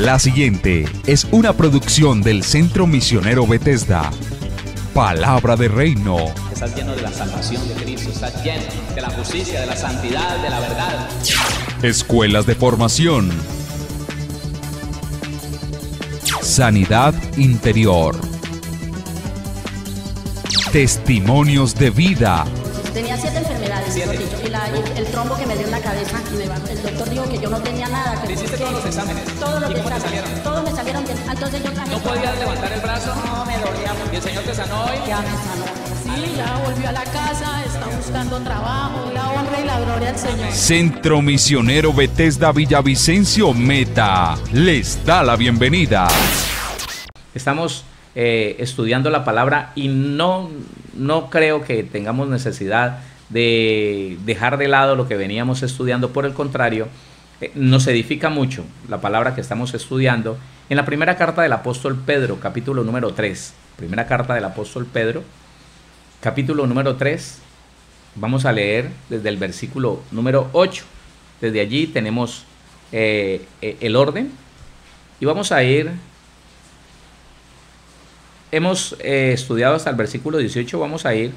La siguiente es una producción del Centro Misionero Bethesda. Palabra de Reino. Estás lleno de la salvación de Cristo, estás lleno de la justicia, de la santidad, de la verdad. Escuelas de formación. Sanidad interior. Testimonios de vida. Tenía 7 enfermedades, y el trombo que me dio en la cabeza, y el doctor dijo que yo no tenía nada. ¿Te hiciste todos los exámenes? Todos los ¿Y cómo te exámenes, salieron? todos me salieron bien. Entonces yo ¿No podías levantar el brazo? No, me dolía mucho. ¿Y el Señor te sanó hoy? Ya me sanó. Sí, ya volvió a la casa, está buscando trabajo, la honra y la gloria al Señor. Centro Misionero Bethesda Villavicencio Meta les da la bienvenida. Estamos estudiando la palabra y no creo que tengamos necesidad de dejar de lado lo que veníamos estudiando. Por el contrario, nos edifica mucho la palabra que estamos estudiando en la primera carta del apóstol Pedro, capítulo número 3. Primera carta del apóstol Pedro, capítulo número 3. Vamos a leer desde el versículo número 8. Desde allí tenemos el orden y vamos a ir. Hemos estudiado hasta el versículo 18, vamos a ir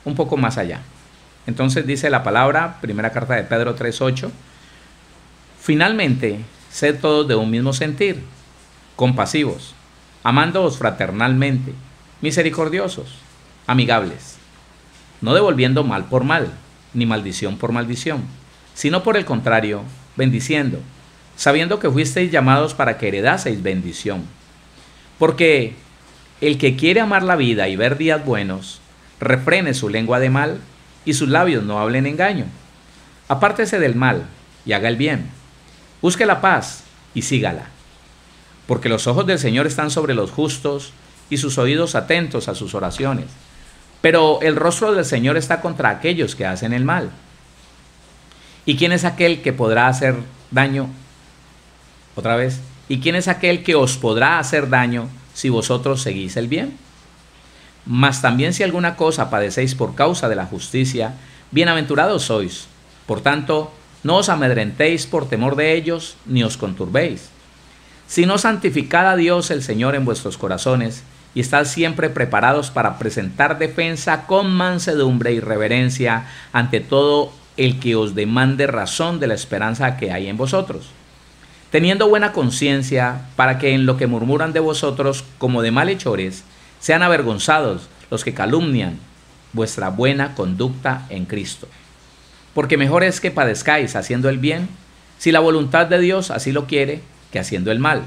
un poco más allá. Entonces dice la palabra, primera carta de Pedro 3:8, finalmente, sed todos de un mismo sentir, compasivos, amándoos fraternalmente, misericordiosos, amigables, no devolviendo mal por mal, ni maldición por maldición, sino por el contrario, bendiciendo, sabiendo que fuisteis llamados para que heredaseis bendición. Porque el que quiere amar la vida y ver días buenos, refrene su lengua de mal y sus labios no hablen engaño. Apártese del mal y haga el bien. Busque la paz y sígala. Porque los ojos del Señor están sobre los justos y sus oídos atentos a sus oraciones. Pero el rostro del Señor está contra aquellos que hacen el mal. ¿Y quién es aquel que podrá hacer daño? Otra vez. ¿Y quién es aquel que os podrá hacer daño si vosotros seguís el bien? Mas también si alguna cosa padecéis por causa de la justicia, bienaventurados sois. Por tanto, no os amedrentéis por temor de ellos, ni os conturbéis, sino santificad a Dios el Señor en vuestros corazones, y estad siempre preparados para presentar defensa con mansedumbre y reverencia ante todo el que os demande razón de la esperanza que hay en vosotros, teniendo buena conciencia, para que en lo que murmuran de vosotros como de malhechores, sean avergonzados los que calumnian vuestra buena conducta en Cristo. Porque mejor es que padezcáis haciendo el bien, si la voluntad de Dios así lo quiere, que haciendo el mal.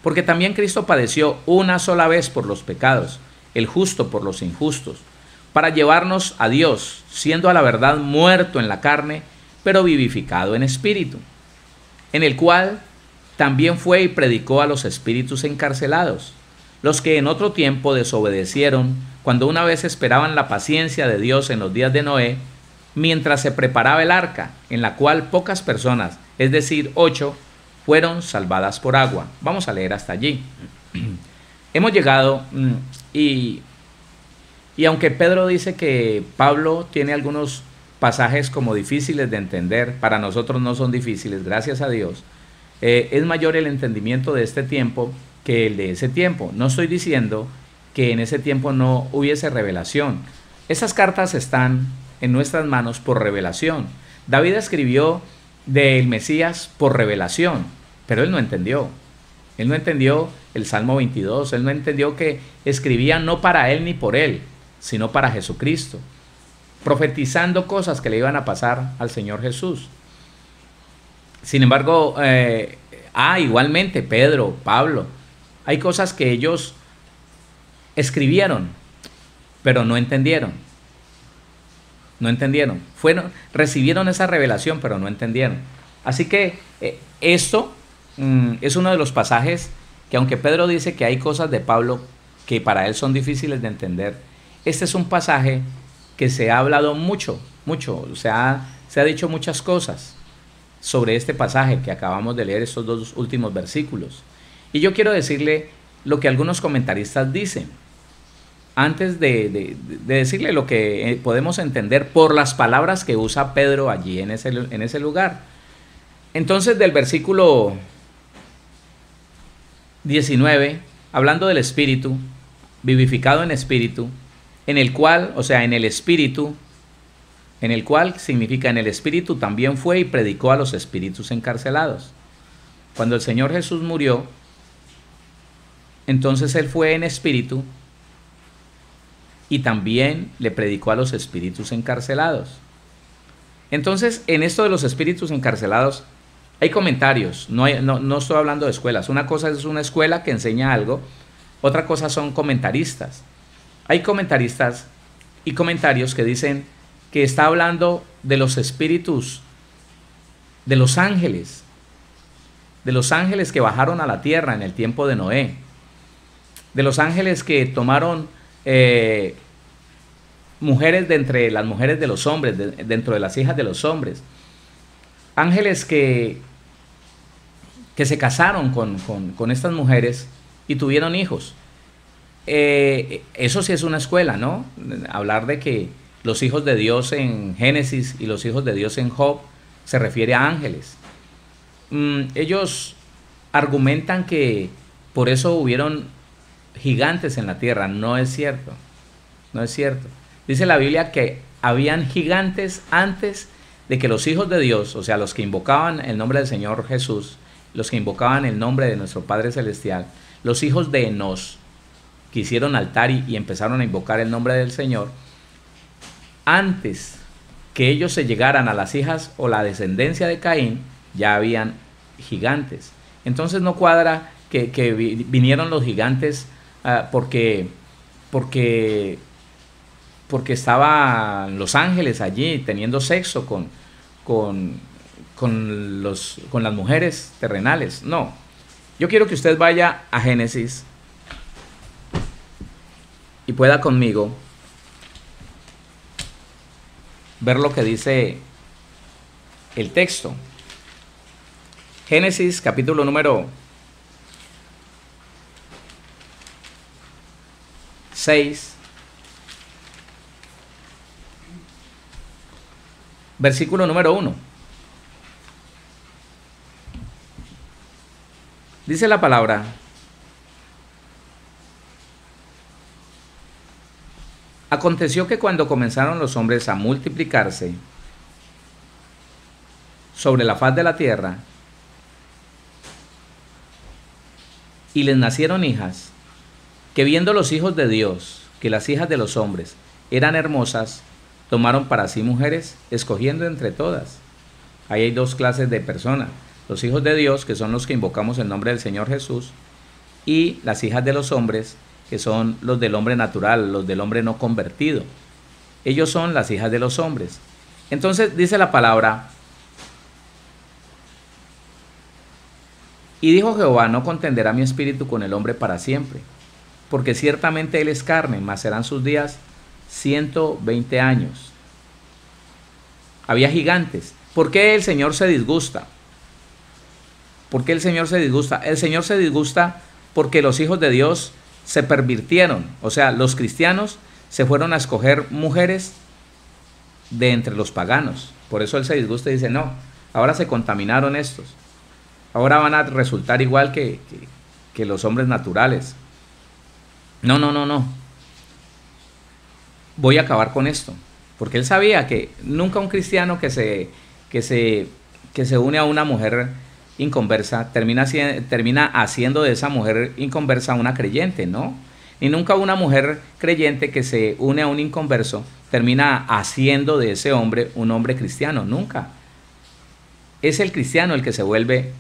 Porque también Cristo padeció una sola vez por los pecados, el justo por los injustos, para llevarnos a Dios, siendo a la verdad muerto en la carne, pero vivificado en espíritu, en el cual también fue y predicó a los espíritus encarcelados, los que en otro tiempo desobedecieron, cuando una vez esperaban la paciencia de Dios en los días de Noé, mientras se preparaba el arca, en la cual pocas personas, es decir, 8, fueron salvadas por agua. Vamos a leer hasta allí. Hemos llegado y aunque Pedro dice que Pablo tiene algunos pasajes como difíciles de entender, para nosotros no son difíciles, gracias a Dios, es mayor el entendimiento de este tiempo que el de ese tiempo. No estoy diciendo que en ese tiempo no hubiese revelación. Esas cartas están en nuestras manos por revelación. David escribió del Mesías por revelación, pero él no entendió. Él no entendió el Salmo 22, él no entendió que escribía no para él ni por él, sino para Jesucristo, profetizando cosas que le iban a pasar al Señor Jesús. Sin embargo, igualmente Pedro, Pablo, hay cosas que ellos escribieron, pero no entendieron. No entendieron. Recibieron esa revelación, pero no entendieron. Así que esto es uno de los pasajes que, aunque Pedro dice que hay cosas de Pablo que para él son difíciles de entender, este es un pasaje que se ha hablado mucho. Se ha dicho muchas cosas sobre este pasaje que acabamos de leer, estos 2 últimos versículos. Y yo quiero decirle lo que algunos comentaristas dicen, antes de decirle lo que podemos entender por las palabras que usa Pedro allí en ese lugar. Entonces, del versículo 19, hablando del espíritu, vivificado en espíritu, en el cual, o sea, en el espíritu, en el cual significa en el espíritu también fue y predicó a los espíritus encarcelados. Cuando el Señor Jesús murió, entonces Él fue en espíritu y también le predicó a los espíritus encarcelados. Entonces, en esto de los espíritus encarcelados, hay comentarios, no estoy hablando de escuelas. Una cosa es una escuela que enseña algo, otra cosa son comentaristas. Hay comentaristas y comentarios que dicen que está hablando de los espíritus, de los ángeles que bajaron a la tierra en el tiempo de Noé, de los ángeles que tomaron mujeres de entre las mujeres de los hombres, dentro de las hijas de los hombres, ángeles que se casaron con estas mujeres y tuvieron hijos. Eso sí es una escuela, ¿no? Hablar de que los hijos de Dios en Génesis y los hijos de Dios en Job se refiere a ángeles. Ellos argumentan que por eso hubieron gigantes en la tierra. No es cierto, no es cierto. Dice la Biblia que habían gigantes antes de que los hijos de Dios, o sea, los que invocaban el nombre del Señor Jesús, los que invocaban el nombre de nuestro Padre Celestial, los hijos de Enos, que hicieron altar y empezaron a invocar el nombre del Señor, antes que ellos se llegaran a las hijas o la descendencia de Caín, ya habían gigantes. Entonces no cuadra que vinieron los gigantes porque estaban los ángeles allí teniendo sexo con las mujeres terrenales. No, yo quiero que usted vaya a Génesis y pueda conmigo ver lo que dice el texto. Génesis capítulo número 6, versículo número 1. Dice la palabra: aconteció que cuando comenzaron los hombres a multiplicarse sobre la faz de la tierra, y les nacieron hijas, que viendo los hijos de Dios que las hijas de los hombres eran hermosas, tomaron para sí mujeres, escogiendo entre todas. Ahí hay dos clases de personas: los hijos de Dios, que son los que invocamos el nombre del Señor Jesús, y las hijas de los hombres, que son los del hombre natural, los del hombre no convertido. Ellos son las hijas de los hombres. Entonces dice la palabra: y dijo Jehová, no contenderá mi espíritu con el hombre para siempre, porque ciertamente él es carne, mas serán sus días 120 años. Había gigantes. ¿Por qué el Señor se disgusta? ¿Por qué el Señor se disgusta? El Señor se disgusta porque los hijos de Dios se pervirtieron. O sea, los cristianos se fueron a escoger mujeres de entre los paganos. Por eso Él se disgusta y dice: no, ahora se contaminaron estos. Ahora van a resultar igual que los hombres naturales. No. Voy a acabar con esto. Porque Él sabía que nunca un cristiano que se une a una mujer inconversa termina haciendo de esa mujer inconversa una creyente, ¿no? Ni nunca una mujer creyente que se une a un inconverso termina haciendo de ese hombre un hombre cristiano, nunca. Es el cristiano el que se vuelve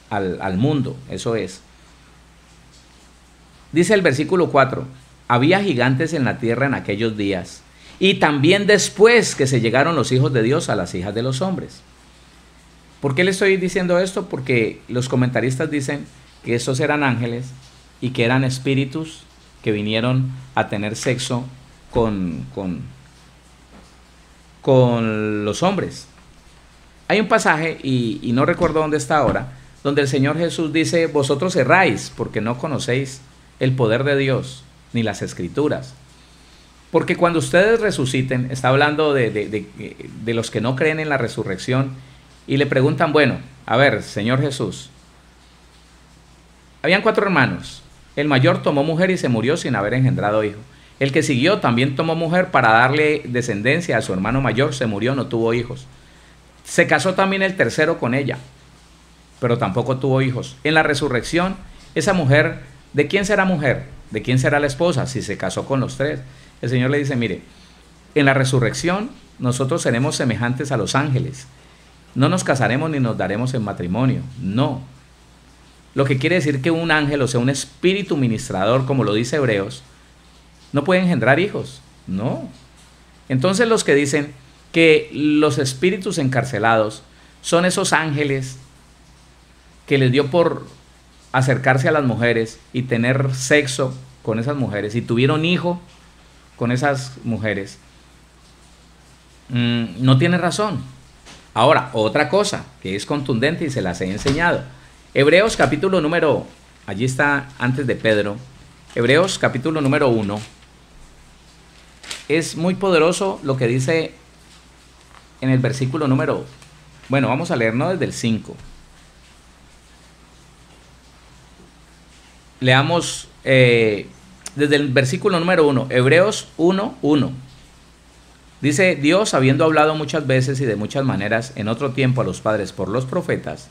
al mundo, eso es. Dice el versículo 4: había gigantes en la tierra en aquellos días, y también después que se llegaron los hijos de Dios a las hijas de los hombres. ¿Por qué le estoy diciendo esto? Porque los comentaristas dicen que estos eran ángeles y que eran espíritus que vinieron a tener sexo con los hombres. Hay un pasaje, y no recuerdo dónde está ahora, donde el Señor Jesús dice: vosotros erráis porque no conocéis el poder de Dios ni las Escrituras. Porque cuando ustedes resuciten, está hablando de los que no creen en la resurrección, y le preguntan: bueno, a ver, Señor Jesús, Habían 4 hermanos. El mayor tomó mujer y se murió sin haber engendrado hijo. El que siguió también tomó mujer para darle descendencia a su hermano mayor, se murió, no tuvo hijos. Se casó también el tercero con ella, pero tampoco tuvo hijos. En la resurrección, esa mujer, ¿de quién será mujer? ¿De quién será la esposa si se casó con los 3? El Señor le dice, mire, en la resurrección nosotros seremos semejantes a los ángeles. No nos casaremos ni nos daremos en matrimonio, no. Lo que quiere decir que un ángel, o sea, un espíritu ministrador, como lo dice Hebreos, no puede engendrar hijos, no. Entonces los que dicen que los espíritus encarcelados son esos ángeles que les dio por acercarse a las mujeres y tener sexo con esas mujeres y tuvieron hijo con esas mujeres, no tiene razón. Ahora, otra cosa que es contundente y se las he enseñado. Hebreos capítulo número, allí está antes de Pedro, Hebreos capítulo número 1. Es muy poderoso lo que dice en el versículo número, bueno, vamos a leernos desde el 5. Leamos desde el versículo número 1, Hebreos 1:1. Dice, Dios, habiendo hablado muchas veces y de muchas maneras en otro tiempo a los padres por los profetas,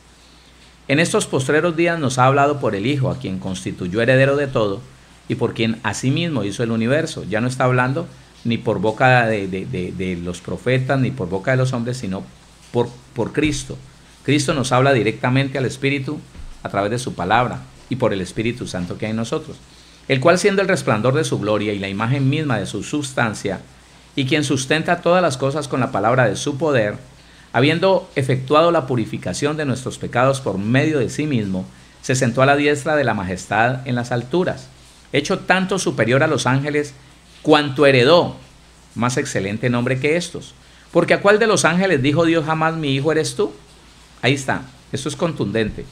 en estos postreros días nos ha hablado por el Hijo, a quien constituyó heredero de todo y por quien asimismo hizo el universo. Ya no está hablando ni por boca de los profetas, ni por boca de los hombres, sino por Cristo. Cristo nos habla directamente al Espíritu a través de su palabra y por el Espíritu Santo que hay en nosotros, el cual siendo el resplandor de su gloria y la imagen misma de su sustancia, y quien sustenta todas las cosas con la palabra de su poder, habiendo efectuado la purificación de nuestros pecados por medio de sí mismo, se sentó a la diestra de la majestad en las alturas, hecho tanto superior a los ángeles, cuanto heredó más excelente nombre que estos. Porque ¿a cuál de los ángeles dijo Dios jamás mi hijo eres tú? Ahí está, esto es contundente.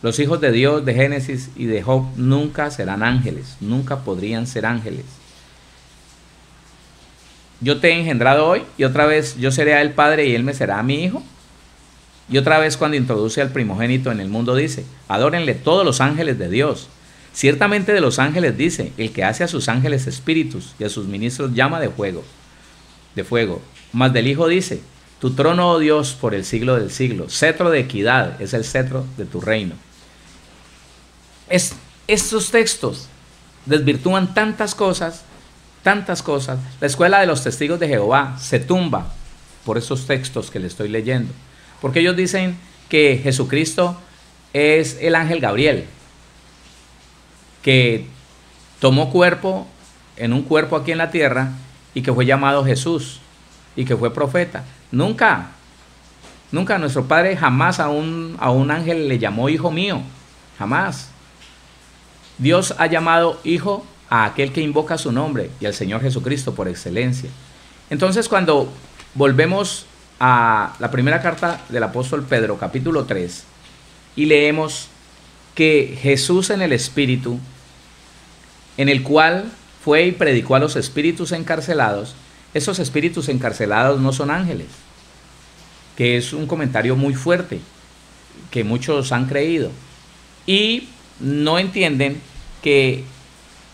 Los hijos de Dios de Génesis y de Job nunca serán ángeles, nunca podrían ser ángeles. Yo te he engendrado hoy y otra vez yo seré a él padre y él me será a mi hijo. Y otra vez cuando introduce al primogénito en el mundo dice, adórenle todos los ángeles de Dios. Ciertamente de los ángeles dice, el que hace a sus ángeles espíritus y a sus ministros llama de fuego. Mas del Hijo dice, tu trono, oh Dios, por el siglo del siglo, cetro de equidad es el cetro de tu reino. Estos textos desvirtúan tantas cosas. La escuela de los testigos de Jehová se tumba por esos textos que le estoy leyendo, porque ellos dicen que Jesucristo es el ángel Gabriel, que tomó cuerpo en un cuerpo aquí en la tierra y que fue llamado Jesús y que fue profeta. Nunca nuestro Padre jamás a un ángel le llamó hijo mío, jamás. Dios ha llamado hijo a aquel que invoca su nombre y al Señor Jesucristo por excelencia. Entonces cuando volvemos a la primera carta del apóstol Pedro, capítulo 3, y leemos que Jesús en el Espíritu, en el cual fue y predicó a los espíritus encarcelados, esos espíritus encarcelados no son ángeles, que es un comentario muy fuerte, que muchos han creído, y no entienden que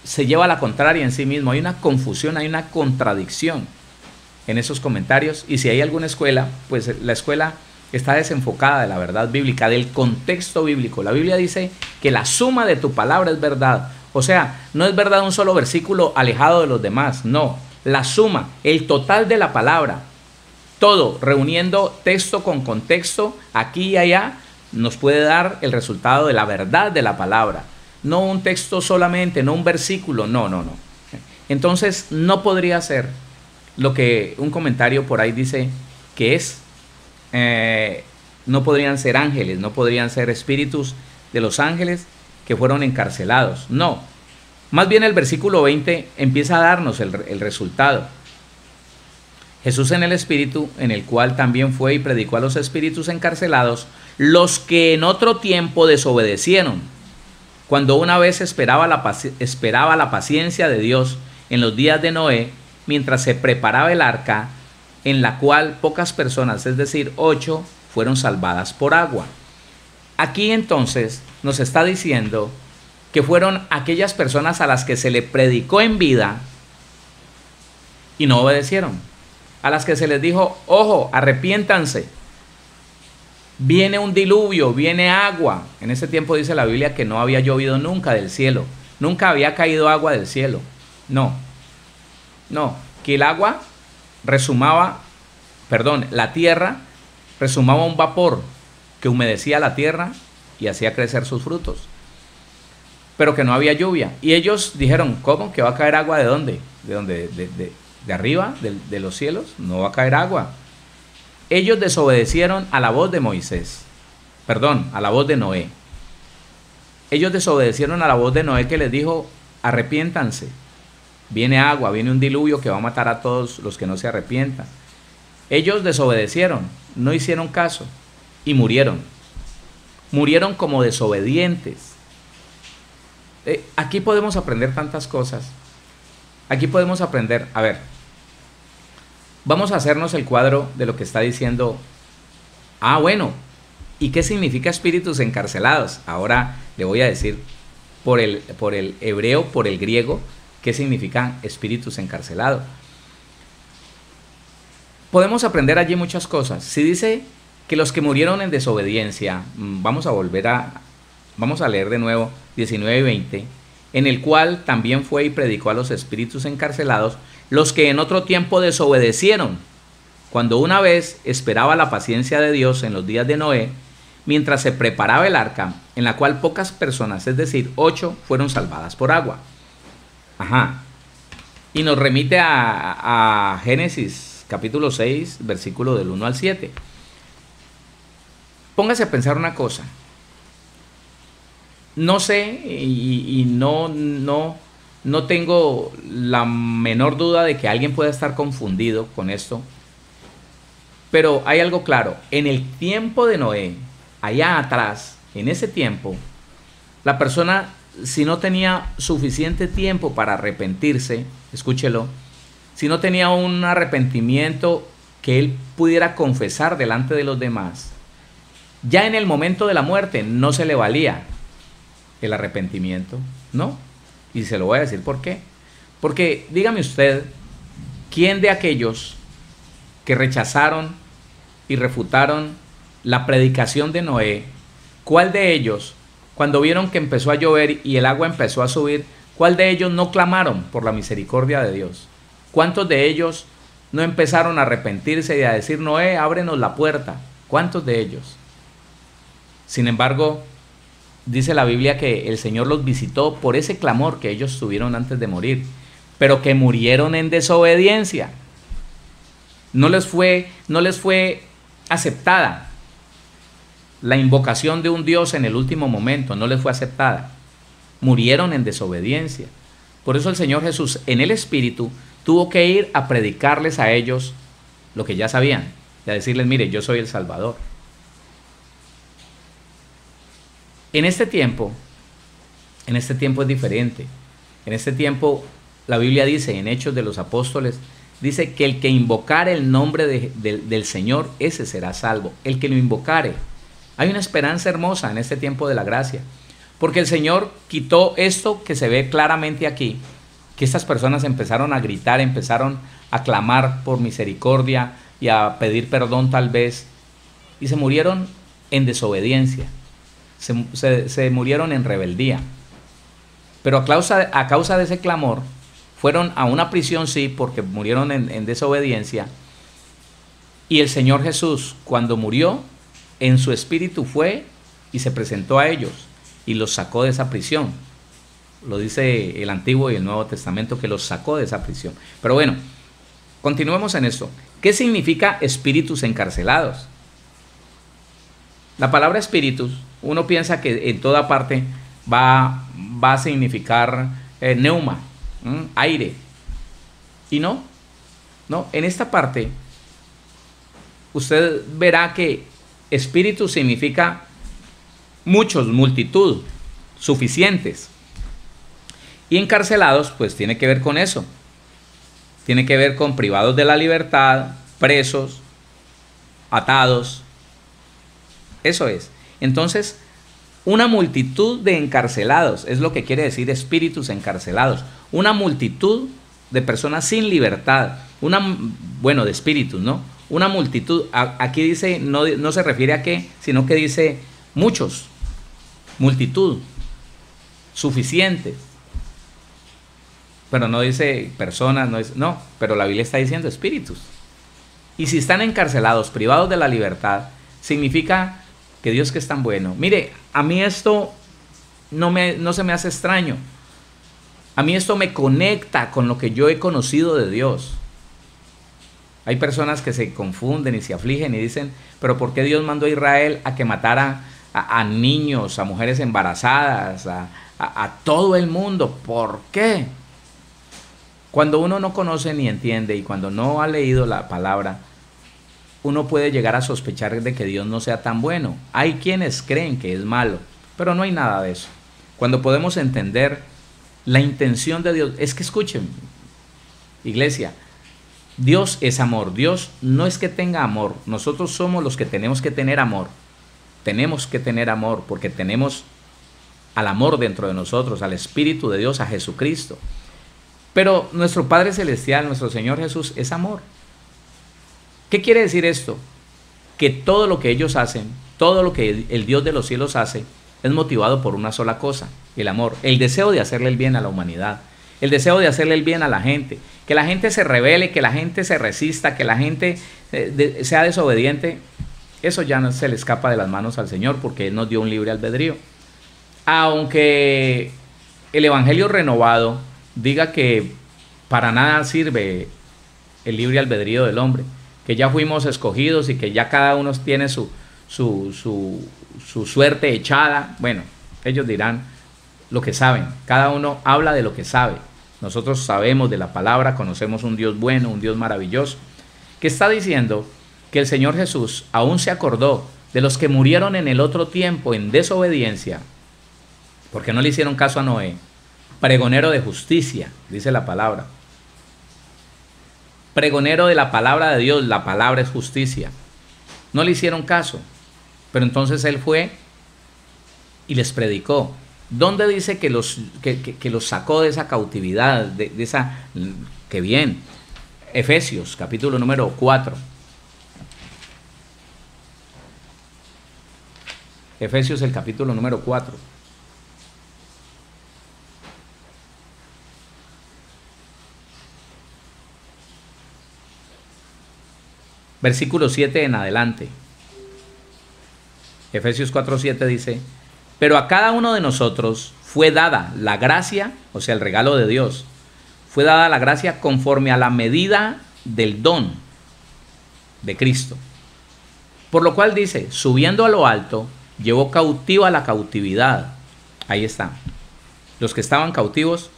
se lleva a la contraria en sí mismo. Hay una confusión, hay una contradicción en esos comentarios, y si hay alguna escuela, pues la escuela está desenfocada de la verdad bíblica, del contexto bíblico. La Biblia dice que la suma de tu palabra es verdad. O sea, no es verdad un solo versículo alejado de los demás, no. La suma, el total de la palabra, todo, reuniendo texto con contexto, aquí y allá, nos puede dar el resultado de la verdad de la palabra. No un texto solamente, no un versículo, no. Entonces, no podría ser lo que un comentario por ahí dice que es, no podrían ser ángeles, no podrían ser espíritus de los ángeles que fueron encarcelados. No, más bien el versículo 20 empieza a darnos el resultado. Jesús en el Espíritu, en el cual también fue y predicó a los espíritus encarcelados, los que en otro tiempo desobedecieron, cuando una vez esperaba la paciencia de Dios en los días de Noé, mientras se preparaba el arca, en la cual pocas personas, es decir, 8, fueron salvadas por agua. Aquí entonces nos está diciendo que fueron aquellas personas a las que se le predicó en vida y no obedecieron. A las que se les dijo, ojo, arrepiéntanse. Viene un diluvio, viene agua. En ese tiempo dice la Biblia que no había llovido nunca del cielo. Nunca había caído agua del cielo. No, que el agua la tierra resumaba un vapor que humedecía la tierra y hacía crecer sus frutos. Pero que no había lluvia. Y ellos dijeron, ¿cómo? ¿Que va a caer agua de dónde? ¿De dónde? ¿De arriba? ¿De los cielos? No va a caer agua. Ellos desobedecieron a la voz de Moisés. Perdón, a la voz de Noé. Ellos desobedecieron a la voz de Noé que les dijo, arrepiéntanse. Viene agua, viene un diluvio que va a matar a todos los que no se arrepientan. Ellos desobedecieron, no hicieron caso y murieron. Murieron como desobedientes. Aquí podemos aprender tantas cosas. Aquí podemos aprender, a ver, vamos a hacernos el cuadro de lo que está diciendo. Bueno, ¿y qué significa espíritus encarcelados? Ahora le voy a decir por el hebreo, por el griego, qué significan espíritus encarcelados. Podemos aprender allí muchas cosas. Si dice que los que murieron en desobediencia, vamos a leer de nuevo 19 y 20, en el cual también fue y predicó a los espíritus encarcelados, los que en otro tiempo desobedecieron, cuando una vez esperaba la paciencia de Dios en los días de Noé, mientras se preparaba el arca, en la cual pocas personas, es decir, 8, fueron salvadas por agua. Y nos remite a Génesis capítulo 6, versículo del 1 al 7. Póngase a pensar una cosa. No sé y no tengo la menor duda de que alguien pueda estar confundido con esto. Pero hay algo claro. En el tiempo de Noé, allá atrás, en ese tiempo, la persona, si no tenía suficiente tiempo para arrepentirse, escúchelo, si no tenía un arrepentimiento que él pudiera confesar delante de los demás, ya en el momento de la muerte no se le valía el arrepentimiento, ¿no? Y se lo voy a decir por qué. Porque dígame usted, ¿quién de aquellos que rechazaron y refutaron la predicación de Noé, cuál de ellos, cuando vieron que empezó a llover y el agua empezó a subir, cuál de ellos no clamaron por la misericordia de Dios? ¿Cuántos de ellos no empezaron a arrepentirse y a decir, Noé, ábrenos la puerta? ¿Cuántos de ellos? Sin embargo, dice la Biblia que el Señor los visitó por ese clamor que ellos tuvieron antes de morir, pero que murieron en desobediencia. No les fue aceptada la invocación de un Dios en el último momento, no les fue aceptada. Murieron en desobediencia. Por eso el Señor Jesús, en el Espíritu, tuvo que ir a predicarles a ellos lo que ya sabían, y a decirles, mire, yo soy el Salvador. En este tiempo es diferente. En este tiempo la Biblia dice, en Hechos de los Apóstoles, dice que el que invocare el nombre del Señor, ese será salvo. El que lo invocare. Hay una esperanza hermosa en este tiempo de la gracia. Porque el Señor quitó esto que se ve claramente aquí, que estas personas empezaron a gritar, empezaron a clamar por misericordia y a pedir perdón tal vez, y se murieron en desobediencia. Se murieron en rebeldía. Pero a causa de ese clamor, fueron a una prisión, sí, porque murieron en desobediencia. Y el Señor Jesús, cuando murió, en su espíritu fue y se presentó a ellos y los sacó de esa prisión. Lo dice el Antiguo y el Nuevo Testamento, que los sacó de esa prisión. Pero bueno, continuemos en esto. ¿Qué significa espíritus encarcelados? La palabra espíritus, uno piensa que en toda parte va a significar neuma, aire. Y no, en esta parte usted verá que espíritu significa muchos, multitud, suficientes. Y encarcelados, pues tiene que ver con eso. Tiene que ver con privados de la libertad, presos, atados. Eso es. Entonces, una multitud de encarcelados, es lo que quiere decir espíritus encarcelados, una multitud de personas sin libertad, de espíritus, ¿no? Una multitud, aquí dice, no se refiere a qué, sino que dice muchos, multitud, suficientes, pero no dice personas, no, pero la Biblia está diciendo espíritus. Y si están encarcelados, privados de la libertad, significa que Dios, que es tan bueno. Mire, a mí esto no se me hace extraño. A mí esto me conecta con lo que yo he conocido de Dios. Hay personas que se confunden y se afligen y dicen, pero ¿por qué Dios mandó a Israel a que matara a niños, a mujeres embarazadas, a todo el mundo? ¿Por qué? Cuando uno no conoce ni entiende y cuando no ha leído la palabra, uno puede llegar a sospechar de que Dios no sea tan bueno. Hay quienes creen que es malo, pero no hay nada de eso. Cuando podemos entender la intención de Dios, es que escuchen, iglesia, Dios es amor. Dios no es que tenga amor, nosotros somos los que tenemos que tener amor. Tenemos que tener amor porque tenemos al amor dentro de nosotros, al Espíritu de Dios, a Jesucristo. Pero nuestro Padre Celestial, nuestro Señor Jesús, es amor. ¿Qué quiere decir esto? Que todo lo que ellos hacen, todo lo que el Dios de los cielos hace, es motivado por una sola cosa, el amor, el deseo de hacerle el bien a la humanidad, el deseo de hacerle el bien a la gente, que la gente se rebele, que la gente se resista, que la gente sea desobediente. Eso ya no se le escapa de las manos al Señor porque Él nos dio un libre albedrío. Aunque el Evangelio renovado diga que para nada sirve el libre albedrío del hombre, que ya fuimos escogidos y que ya cada uno tiene su suerte echada. Bueno, ellos dirán lo que saben, cada uno habla de lo que sabe. Nosotros sabemos de la palabra, conocemos un Dios bueno, un Dios maravilloso, que está diciendo que el Señor Jesús aún se acordó de los que murieron en el otro tiempo en desobediencia, porque no le hicieron caso a Noé, pregonero de justicia, dice la palabra. Pregonero de la palabra de Dios, la palabra es justicia. No le hicieron caso, pero entonces Él fue y les predicó. ¿Dónde dice que los sacó de esa cautividad, de esa, qué bien? Efesios, capítulo número 4. Efesios, el capítulo número 4. Versículo 7 en adelante. Efesios 4:7 dice: pero a cada uno de nosotros fue dada la gracia, o sea, el regalo de Dios, fue dada la gracia conforme a la medida del don de Cristo. Por lo cual dice, subiendo a lo alto, llevó cautiva la cautividad. Ahí está. Los que estaban cautivos,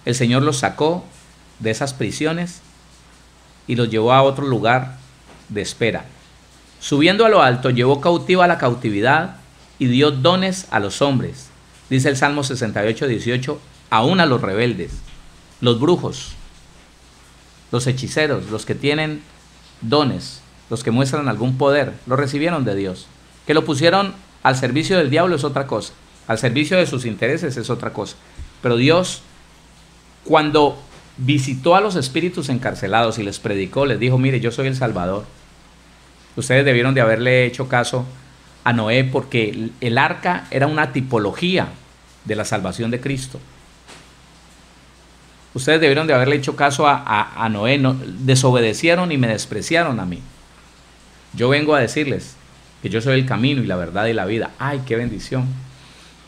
el Señor los sacó de esas prisiones y los llevó a otro lugar de espera. Subiendo a lo alto, llevó cautiva la cautividad y dio dones a los hombres. Dice el Salmo 68:18, aún a los rebeldes, los brujos, los hechiceros, los que tienen dones, los que muestran algún poder, lo recibieron de Dios. Que lo pusieron al servicio del diablo es otra cosa, al servicio de sus intereses es otra cosa. Pero Dios, cuando visitó a los espíritus encarcelados y les predicó, les dijo, mire, yo soy el Salvador. Ustedes debieron de haberle hecho caso a Noé porque el arca era una tipología de la salvación de Cristo. Ustedes debieron de haberle hecho caso a Noé. No, desobedecieron y me despreciaron a mí. Yo vengo a decirles que yo soy el camino y la verdad y la vida. ¡Ay, qué bendición!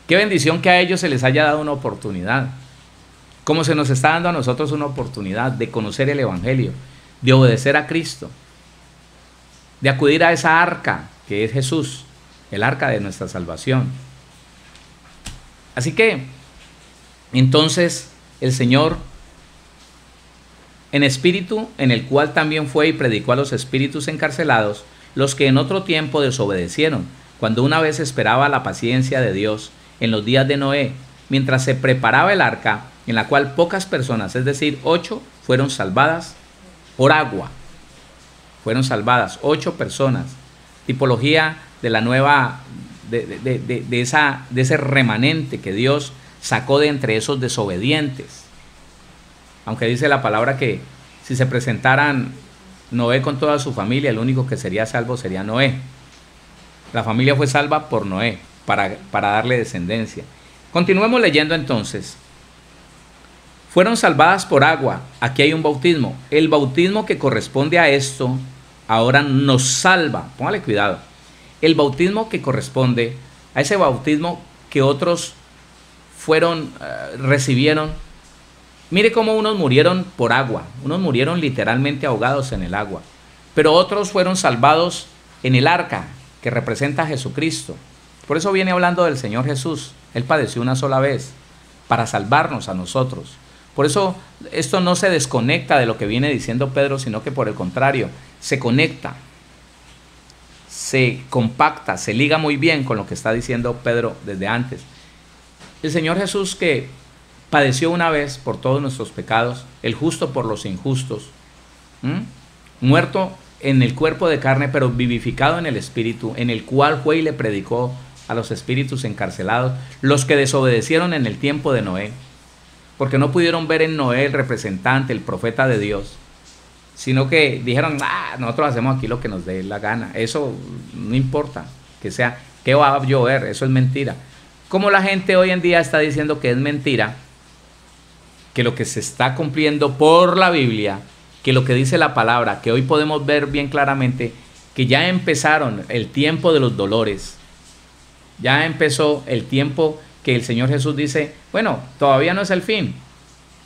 ¡Qué bendición que a ellos se les haya dado una oportunidad! Como se nos está dando a nosotros una oportunidad de conocer el Evangelio, de obedecer a Cristo, de acudir a esa arca que es Jesús, el arca de nuestra salvación. Así que, entonces, el Señor, en espíritu, en el cual también fue y predicó a los espíritus encarcelados, los que en otro tiempo desobedecieron, cuando una vez esperaba la paciencia de Dios en los días de Noé, mientras se preparaba el arca, en la cual pocas personas, es decir, 8, fueron salvadas por agua. Fueron salvadas 8 personas, tipología de la nueva de ese remanente que Dios sacó de entre esos desobedientes. Aunque dice la palabra que si se presentaran Noé con toda su familia, el único que sería salvo sería Noé. La familia fue salva por Noé, para darle descendencia. Continuemos leyendo entonces. Fueron salvadas por agua. Aquí hay un bautismo. El bautismo que corresponde a esto ahora nos salva. Póngale cuidado. El bautismo que corresponde a ese bautismo que otros recibieron. Mire cómo unos murieron por agua. Unos murieron literalmente ahogados en el agua. Pero otros fueron salvados en el arca, que representa a Jesucristo. Por eso viene hablando del Señor Jesús. Él padeció una sola vez para salvarnos a nosotros. Por eso esto no se desconecta de lo que viene diciendo Pedro, sino que por el contrario, se conecta, se compacta, se liga muy bien con lo que está diciendo Pedro desde antes. El Señor Jesús, que padeció una vez por todos nuestros pecados, el justo por los injustos, muerto en el cuerpo de carne, pero vivificado en el espíritu, en el cual fue y le predicó a los espíritus encarcelados, los que desobedecieron en el tiempo de Noé, porque no pudieron ver en Noé el representante, el profeta de Dios, sino que dijeron, nosotros hacemos aquí lo que nos dé la gana, eso no importa, que sea, ¿qué va a llover? Eso es mentira. Como la gente hoy en día está diciendo que es mentira, que lo que se está cumpliendo por la Biblia, que lo que dice la palabra, que hoy podemos ver bien claramente, que ya empezaron el tiempo de los dolores, ya empezó el tiempo que el Señor Jesús dice, bueno, todavía no es el fin,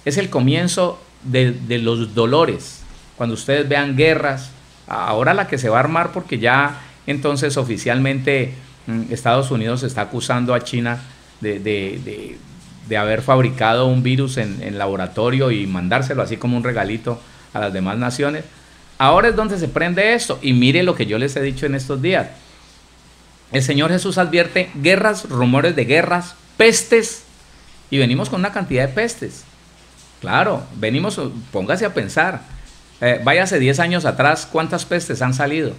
es el comienzo de los dolores. Cuando ustedes vean guerras, ahora la que se va a armar, porque ya entonces oficialmente Estados Unidos está acusando a China de haber fabricado un virus en laboratorio y mandárselo así como un regalito a las demás naciones. Ahora es donde se prende esto. Y mire lo que yo les he dicho en estos días. El Señor Jesús advierte guerras, rumores de guerras, pestes, y venimos con una cantidad de pestes. Claro, venimos, póngase a pensar, váyase 10 años atrás, ¿cuántas pestes han salido?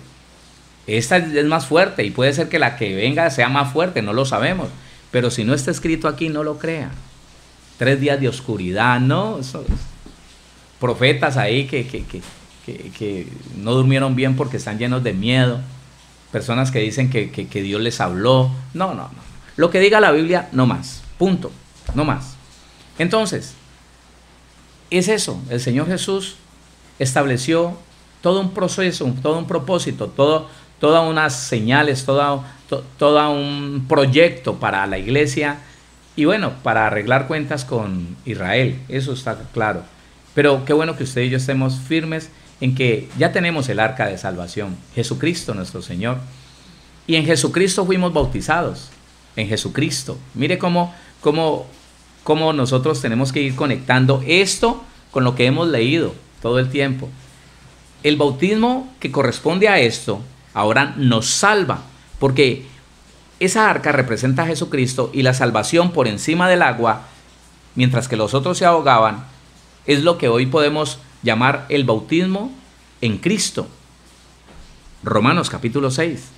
Esta es más fuerte y puede ser que la que venga sea más fuerte, no lo sabemos, pero si no está escrito aquí, no lo crea. 3 días de oscuridad, ¿no? Profetas ahí que no durmieron bien porque están llenos de miedo, personas que dicen que Dios les habló. No. Lo que diga la Biblia, no más. Punto. No más. Entonces, es eso. El Señor Jesús estableció todo un proceso, todo un propósito, todas unas señales, todo un proyecto para la iglesia y bueno, para arreglar cuentas con Israel. Eso está claro. Pero qué bueno que usted y yo estemos firmes en que ya tenemos el arca de salvación, Jesucristo nuestro Señor. Y en Jesucristo fuimos bautizados. En Jesucristo. Mire cómo nosotros tenemos que ir conectando esto con lo que hemos leído todo el tiempo. El bautismo que corresponde a esto ahora nos salva, porque esa arca representa a Jesucristo y la salvación por encima del agua, mientras que los otros se ahogaban, es lo que hoy podemos llamar el bautismo en Cristo. Romanos capítulo 6.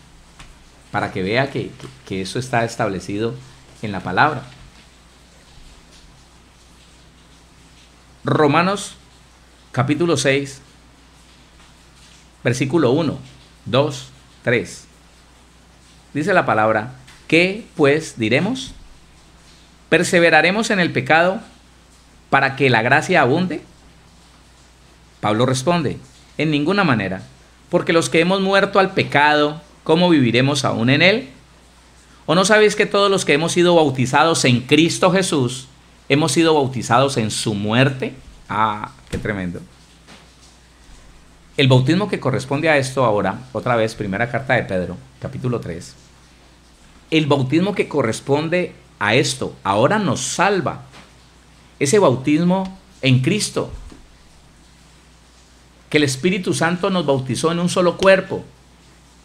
Para que vea que eso está establecido en la palabra. Romanos capítulo 6, versículo 1, 2, 3. Dice la palabra, ¿qué pues diremos? ¿Perseveraremos en el pecado para que la gracia abunde? Pablo responde, en ninguna manera, porque los que hemos muerto al pecado, ¿cómo viviremos aún en él? ¿O no sabéis que todos los que hemos sido bautizados en Cristo Jesús, hemos sido bautizados en su muerte? Qué tremendo. El bautismo que corresponde a esto ahora, otra vez, primera carta de Pedro, capítulo 3. El bautismo que corresponde a esto ahora nos salva. Ese bautismo en Cristo, que el Espíritu Santo nos bautizó en un solo cuerpo,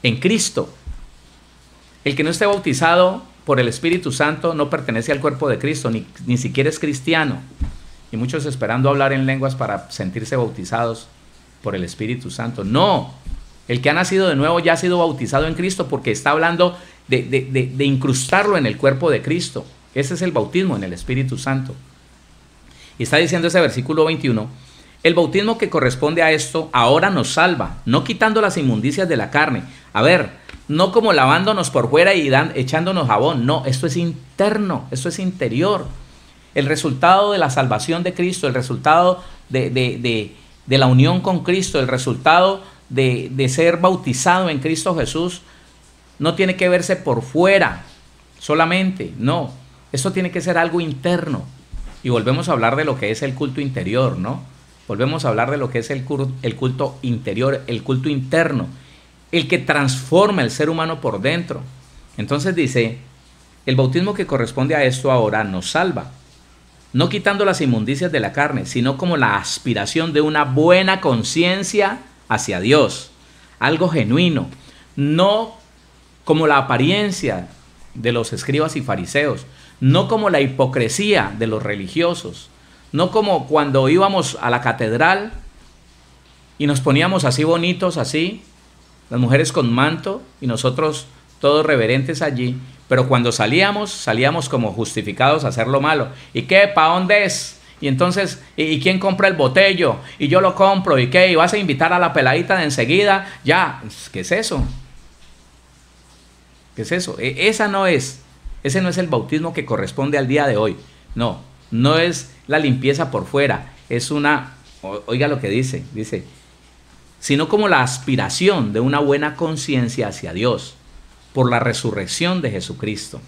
en Cristo. El que no esté bautizado por el Espíritu Santo no pertenece al cuerpo de Cristo, ni siquiera es cristiano. Y muchos esperando hablar en lenguas para sentirse bautizados por el Espíritu Santo. No, el que ha nacido de nuevo ya ha sido bautizado en Cristo, porque está hablando de incrustarlo en el cuerpo de Cristo. Ese es el bautismo en el Espíritu Santo. Y está diciendo ese versículo 21, el bautismo que corresponde a esto ahora nos salva, no quitando las inmundicias de la carne. A ver, no como lavándonos por fuera y echándonos jabón, no, esto es interno, esto es interior. El resultado de la salvación de Cristo, el resultado de la unión con Cristo, el resultado de ser bautizado en Cristo Jesús, no tiene que verse por fuera solamente, no. Esto tiene que ser algo interno. Y volvemos a hablar de lo que es el culto interior, ¿no? Volvemos a hablar de lo que es el culto interior, el culto interno, el que transforma el ser humano por dentro. Entonces dice, el bautismo que corresponde a esto ahora nos salva, no quitando las inmundicias de la carne, sino como la aspiración de una buena conciencia hacia Dios, algo genuino, no como la apariencia de los escribas y fariseos, no como la hipocresía de los religiosos, no como cuando íbamos a la catedral y nos poníamos así bonitos, así, las mujeres con manto y nosotros todos reverentes allí, pero cuando salíamos como justificados a hacer lo malo. ¿Y qué? ¿Para dónde es? Y entonces, ¿y quién compra el botello? Y yo lo compro, ¿y qué? ¿Y vas a invitar a la peladita de enseguida? Ya, ¿qué es eso? ¿Qué es eso? Ese no es el bautismo que corresponde al día de hoy. No es la limpieza por fuera, es oiga lo que dice, sino como la aspiración de una buena conciencia hacia Dios, por la resurrección de Jesucristo.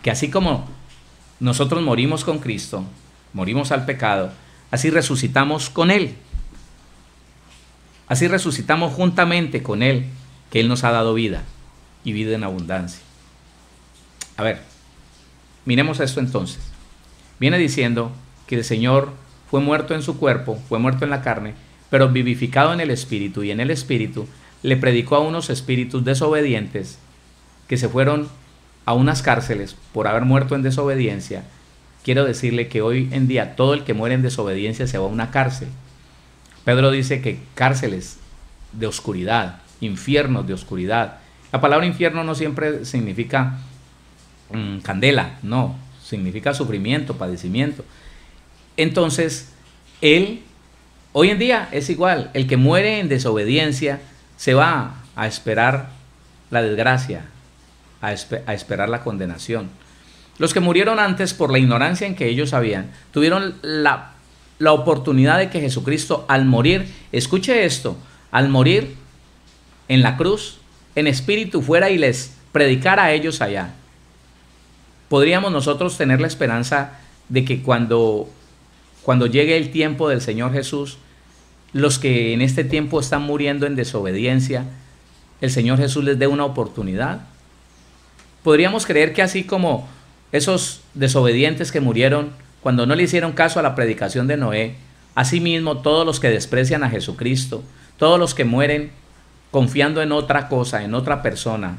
Que así como nosotros morimos con Cristo, morimos al pecado, así resucitamos con Él. Así resucitamos juntamente con Él, que Él nos ha dado vida, y vida en abundancia. A ver, miremos esto entonces. Viene diciendo que el Señor fue muerto en su cuerpo, fue muerto en la carne, pero vivificado en el Espíritu, y en el Espíritu le predicó a unos espíritus desobedientes que se fueron a unas cárceles por haber muerto en desobediencia. Quiero decirle que hoy en día todo el que muere en desobediencia se va a una cárcel. Pedro dice que cárceles de oscuridad, infiernos de oscuridad. La palabra infierno no siempre significa candela, no, significa sufrimiento, padecimiento. Entonces, hoy en día es igual, el que muere en desobediencia se va a esperar la desgracia, a esperar la condenación. Los que murieron antes por la ignorancia en que ellos habían, tuvieron la oportunidad de que Jesucristo al morir, escuche esto, al morir en la cruz, en espíritu fuera y les predicara a ellos allá. Podríamos nosotros tener la esperanza de que cuando llegue el tiempo del Señor Jesús, los que en este tiempo están muriendo en desobediencia, el Señor Jesús les dé una oportunidad. Podríamos creer que así como esos desobedientes que murieron cuando no le hicieron caso a la predicación de Noé, asimismo todos los que desprecian a Jesucristo, todos los que mueren confiando en otra cosa, en otra persona,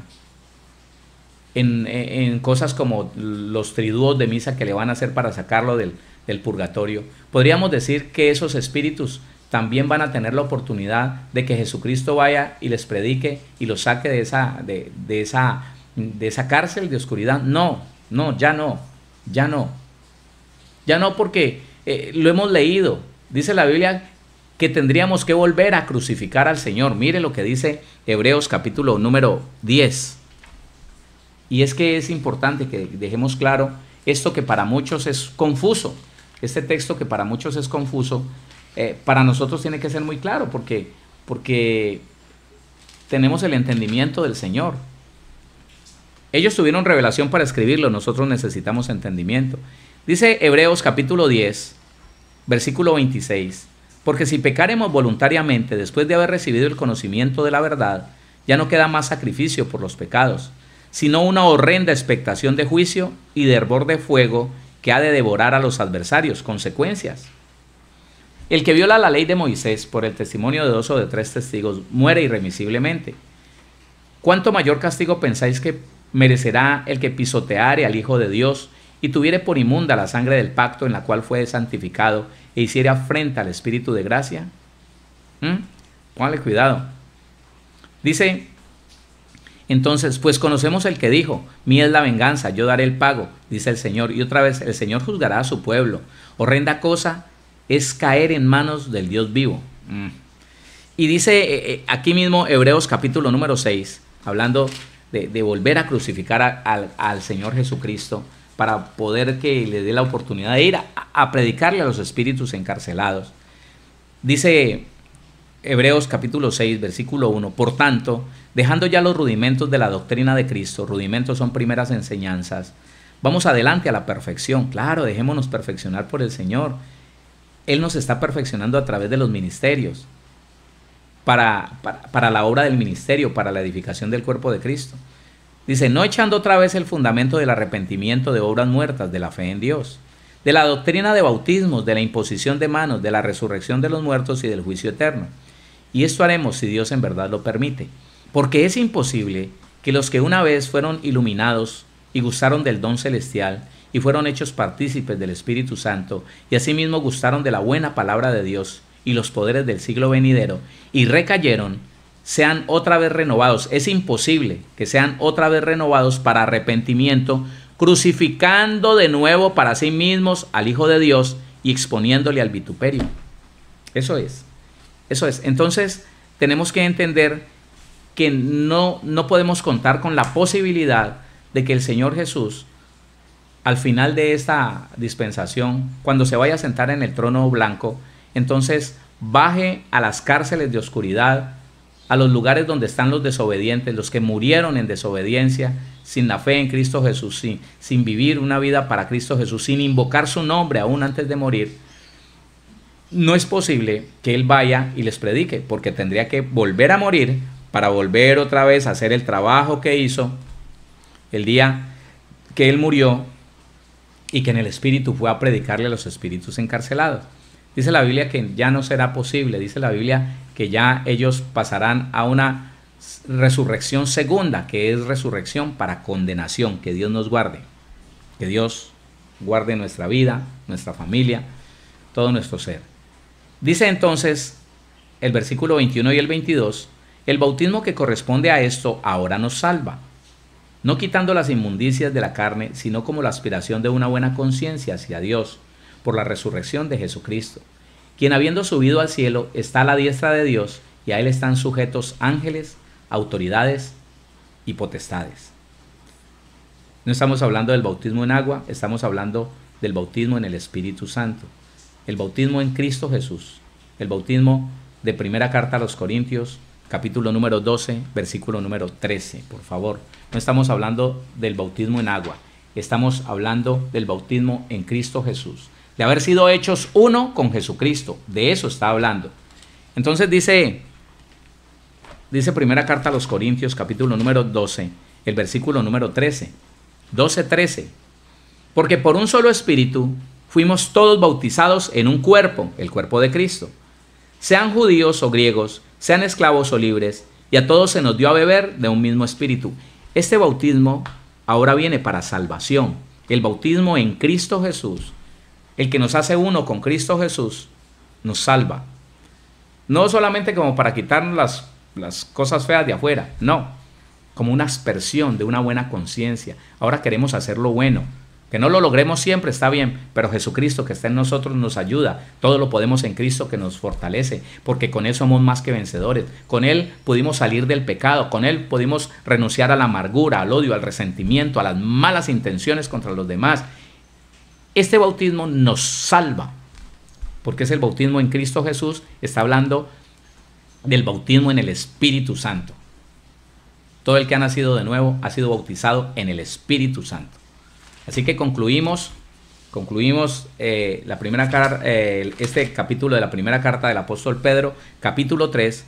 en cosas como los triduos de misa que le van a hacer para sacarlo del purgatorio, podríamos decir que esos espíritus también van a tener la oportunidad de que Jesucristo vaya y les predique y los saque de esa cárcel de oscuridad. No, ya no, porque lo hemos leído. Dice la Biblia que tendríamos que volver a crucificar al Señor. Mire lo que dice Hebreos capítulo número 10. Y es que es importante que dejemos claro esto que para muchos es confuso. Este texto que para muchos es confuso, para nosotros tiene que ser muy claro, porque tenemos el entendimiento del Señor. Ellos tuvieron revelación para escribirlo, nosotros necesitamos entendimiento. Dice Hebreos capítulo 10, versículo 26, porque si pecaremos voluntariamente después de haber recibido el conocimiento de la verdad, ya no queda más sacrificio por los pecados, sino una horrenda expectación de juicio y de hervor de fuego que ha de devorar a los adversarios. Consecuencias. El que viola la ley de Moisés por el testimonio de 2 o de 3 testigos muere irremisiblemente. ¿Cuánto mayor castigo pensáis que merecerá el que pisoteare al Hijo de Dios y tuviere por inmunda la sangre del pacto en la cual fue santificado e hiciere afrenta al Espíritu de gracia? Póngale cuidado. Dice, Entonces, pues conocemos el que dijo, mía es la venganza, yo daré el pago, dice el Señor. Y otra vez, el Señor juzgará a su pueblo. Horrenda cosa es caer en manos del Dios vivo. Y dice aquí mismo Hebreos capítulo número 6, hablando de volver a crucificar al Señor Jesucristo para poder que le dé la oportunidad de ir a predicarle a los espíritus encarcelados. Dice Hebreos capítulo 6, versículo 1, por tanto, dejando ya los rudimentos de la doctrina de Cristo, rudimentos son primeras enseñanzas, vamos adelante a la perfección. Claro, dejémonos perfeccionar por el Señor. Él nos está perfeccionando a través de los ministerios, para la obra del ministerio, para la edificación del cuerpo de Cristo. Dice, no echando otra vez el fundamento del arrepentimiento de obras muertas, de la fe en Dios, de la doctrina de bautismos, de la imposición de manos, de la resurrección de los muertos y del juicio eterno. Y esto haremos si Dios en verdad lo permite, porque es imposible que los que una vez fueron iluminados y gustaron del don celestial y fueron hechos partícipes del Espíritu Santo y asimismo gustaron de la buena palabra de Dios y los poderes del siglo venidero y recayeron, sean otra vez renovados. Es imposible que sean otra vez renovados para arrepentimiento, crucificando de nuevo para sí mismos al Hijo de Dios y exponiéndole al vituperio. Eso es. Entonces tenemos que entender que no podemos contar con la posibilidad de que el Señor Jesús, al final de esta dispensación, cuando se vaya a sentar en el trono blanco, entonces baje a las cárceles de oscuridad, a los lugares donde están los desobedientes, los que murieron en desobediencia, sin la fe en Cristo Jesús, sin vivir una vida para Cristo Jesús, sin invocar su nombre aún antes de morir. No es posible que Él vaya y les predique, porque tendría que volver a morir para volver otra vez a hacer el trabajo que hizo el día que Él murió y que en el Espíritu fue a predicarle a los espíritus encarcelados. Dice la Biblia que ya no será posible, dice la Biblia que ya ellos pasarán a una resurrección segunda, que es resurrección para condenación. Que Dios nos guarde, que Dios guarde nuestra vida, nuestra familia, todo nuestro ser. Dice entonces el versículo 21 y el 22, el bautismo que corresponde a esto ahora nos salva, no quitando las inmundicias de la carne, sino como la aspiración de una buena conciencia hacia Dios, por la resurrección de Jesucristo, quien habiendo subido al cielo está a la diestra de Dios, y a Él están sujetos ángeles, autoridades y potestades. No estamos hablando del bautismo en agua, estamos hablando del bautismo en el Espíritu Santo, el bautismo en Cristo Jesús, el bautismo de primera carta a los Corintios, capítulo número 12, versículo número 13, por favor. No estamos hablando del bautismo en agua, estamos hablando del bautismo en Cristo Jesús, de haber sido hechos uno con Jesucristo. De eso está hablando. Entonces dice primera carta a los Corintios, capítulo número 12, el versículo número 13, 12:13, porque por un solo espíritu fuimos todos bautizados en un cuerpo, el cuerpo de Cristo, sean judíos o griegos, sean esclavos o libres, y a todos se nos dio a beber de un mismo espíritu. Este bautismo ahora viene para salvación. El bautismo en Cristo Jesús, el que nos hace uno con Cristo Jesús, nos salva. No solamente como para quitarnos las cosas feas de afuera, no, como una aspersión de una buena conciencia. Ahora queremos hacer lo bueno. Que no lo logremos siempre está bien, pero Jesucristo que está en nosotros nos ayuda. Todo lo podemos en Cristo que nos fortalece, porque con Él somos más que vencedores. Con Él pudimos salir del pecado, con Él pudimos renunciar a la amargura, al odio, al resentimiento, a las malas intenciones contra los demás. Este bautismo nos salva, porque es el bautismo en Cristo Jesús. Está hablando del bautismo en el Espíritu Santo. Todo el que ha nacido de nuevo ha sido bautizado en el Espíritu Santo. Así que concluimos este capítulo de la primera carta del apóstol Pedro, capítulo 3,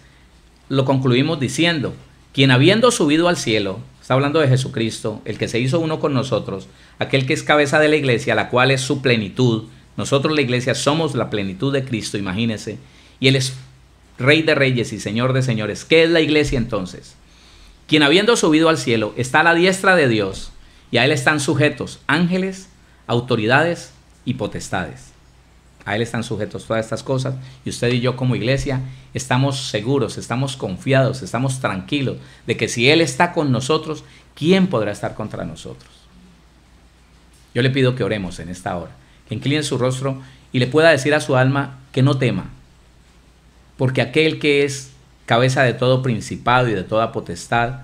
lo concluimos diciendo, quien habiendo subido al cielo, está hablando de Jesucristo, el que se hizo uno con nosotros, aquel que es cabeza de la iglesia, la cual es su plenitud. Nosotros la iglesia somos la plenitud de Cristo, imagínense, y Él es Rey de reyes y Señor de señores. ¿Qué es la iglesia entonces? Quien habiendo subido al cielo está a la diestra de Dios, y a Él están sujetos ángeles, autoridades y potestades. A Él están sujetos todas estas cosas, y usted y yo como iglesia estamos seguros, estamos confiados, estamos tranquilos de que si Él está con nosotros, ¿quién podrá estar contra nosotros? Yo le pido que oremos en esta hora, que incline su rostro y le pueda decir a su alma que no tema, porque aquel que es cabeza de todo principado y de toda potestad,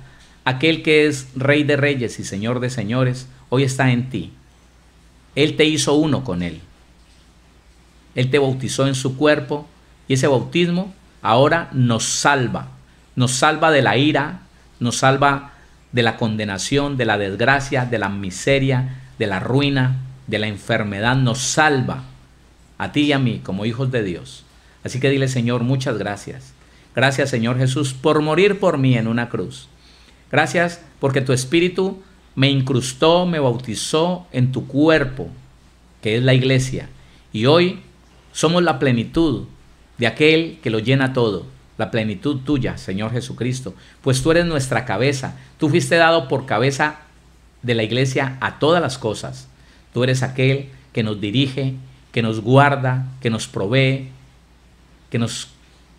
aquel que es Rey de reyes y Señor de señores, hoy está en ti. Él te hizo uno con Él. Él te bautizó en su cuerpo, y ese bautismo ahora nos salva de la ira, nos salva de la condenación, de la desgracia, de la miseria, de la ruina, de la enfermedad, nos salva a ti y a mí como hijos de Dios. Así que dile: Señor, muchas gracias. Gracias, Señor Jesús, por morir por mí en una cruz. Gracias porque tu Espíritu me incrustó, me bautizó en tu cuerpo, que es la iglesia, y hoy somos la plenitud de aquel que lo llena todo, la plenitud tuya, Señor Jesucristo, pues tú eres nuestra cabeza. Tú fuiste dado por cabeza de la iglesia a todas las cosas. Tú eres aquel que nos dirige, que nos guarda, que nos provee, que nos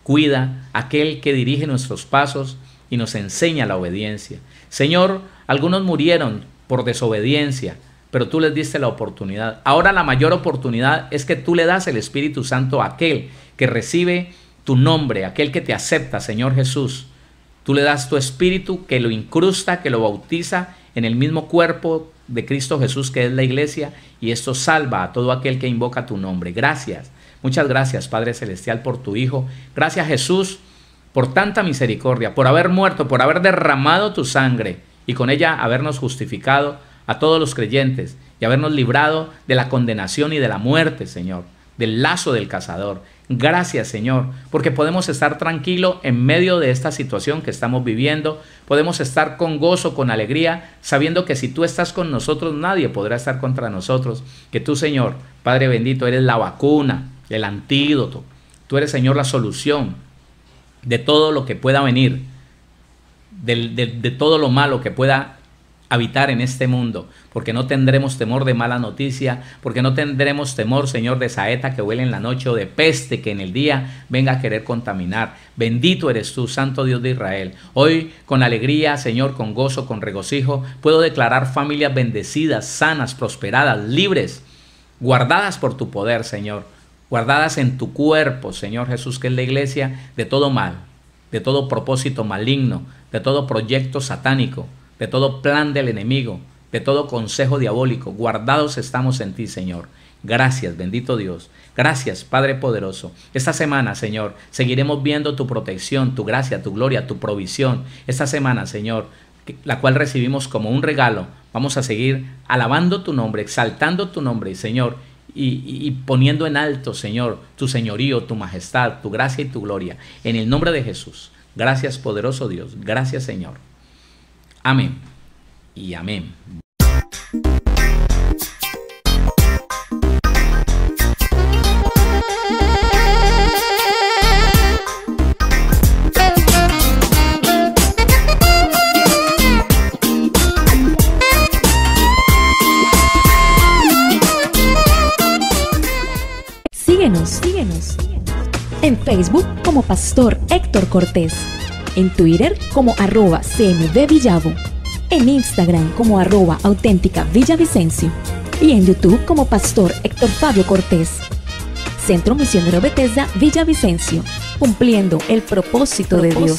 cuida, aquel que dirige nuestros pasos y nos enseña la obediencia. Señor, algunos murieron por desobediencia, pero tú les diste la oportunidad. Ahora la mayor oportunidad es que tú le das el Espíritu Santo a aquel que recibe tu nombre, aquel que te acepta, Señor Jesús. Tú le das tu Espíritu que lo incrusta, que lo bautiza en el mismo cuerpo de Cristo Jesús, que es la iglesia, y esto salva a todo aquel que invoca tu nombre. Gracias, muchas gracias, Padre Celestial, por tu Hijo. Gracias, Jesús, por tanta misericordia, por haber muerto, por haber derramado tu sangre y con ella habernos justificado a todos los creyentes y habernos librado de la condenación y de la muerte, Señor, del lazo del cazador. Gracias, Señor, porque podemos estar tranquilos en medio de esta situación que estamos viviendo. Podemos estar con gozo, con alegría, sabiendo que si tú estás con nosotros, nadie podrá estar contra nosotros. Que tú, Señor, Padre bendito, eres la vacuna, el antídoto. Tú eres, Señor, la solución de todo lo que pueda venir, de todo lo malo que pueda habitar en este mundo, porque no tendremos temor de mala noticia, porque no tendremos temor, Señor, de saeta que huele en la noche o de peste que en el día venga a querer contaminar. Bendito eres tú, Santo Dios de Israel. Hoy, con alegría, Señor, con gozo, con regocijo, puedo declarar familias bendecidas, sanas, prosperadas, libres, guardadas por tu poder, Señor, guardadas en tu cuerpo, Señor Jesús, que es la iglesia, de todo mal, de todo propósito maligno, de todo proyecto satánico, de todo plan del enemigo, de todo consejo diabólico. Guardados estamos en ti, Señor. Gracias, bendito Dios. Gracias, Padre poderoso. Esta semana, Señor, seguiremos viendo tu protección, tu gracia, tu gloria, tu provisión. Esta semana, Señor, la cual recibimos como un regalo, vamos a seguir alabando tu nombre, exaltando tu nombre, Señor, y poniendo en alto, Señor, tu señorío, tu majestad, tu gracia y tu gloria. En el nombre de Jesús. Gracias, poderoso Dios. Gracias, Señor. Amén y amén. Síguenos en Facebook como Pastor Héctor Cortés, en Twitter como @CMVVillavo, en Instagram como @auténtica Villavicencio y en YouTube como Pastor Héctor Fabio Cortés. Centro Misionero Bethesda Villavicencio, cumpliendo el propósito de Dios.